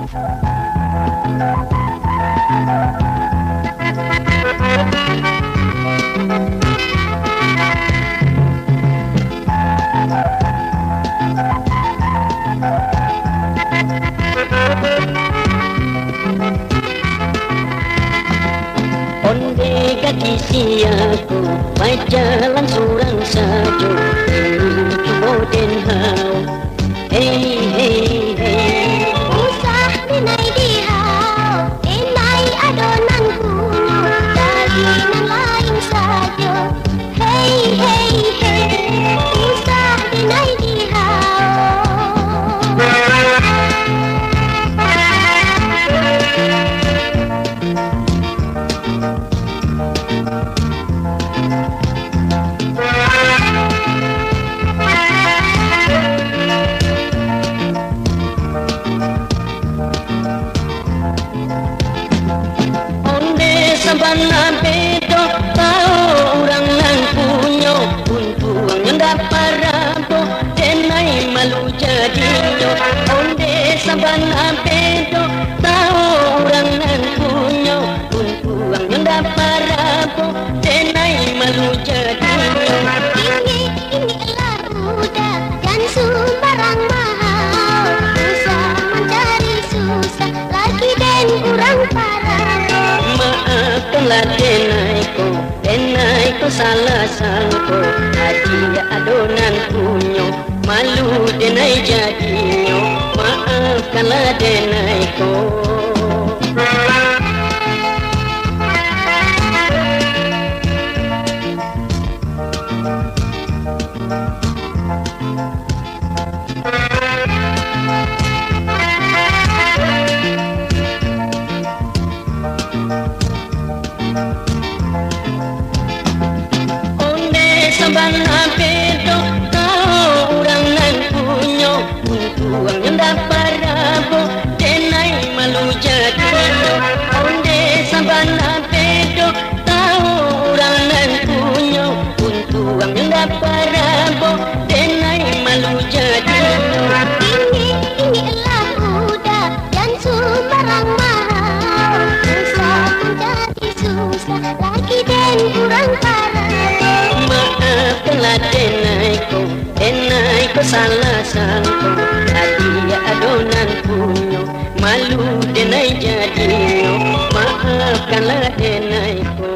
Onde kaki siaku berjalan surang saja menuju Den Haag. Hey hey hey, usah denai dihau, denai adonan kuno, jalinan lain saja. Hey hey hey, usah denai dihau. Sabana bedo tau orang nang punyo untuang yang dapat rampo denai malu jadinyo. Onde sabana bedo tau orang nang punyo untuang yang dapat rampo denai malu jadinyo. Inilah mudah dan sembarang mahal, susah mencari susah lagi dan kurang parah. Maafkanlah denai ko salah sangko, adia adonan punyo malu denai jadinyo. Maafkanlah denai ko. Sabana bedo tau orang nan punyo untuang yang dapat rabo denai malu jadinyo. Onde sabana bedo tau orang nan punyo untuang yang dapat rabo denai malu jadinyo. Inilah mudah dan sembarang mahal, susah mencari susah lagi dan kurang parah. Maafkanlah denai ko salah sangko, adia adonan punyo malu denai jadinyo. Maafkanlah denai ko.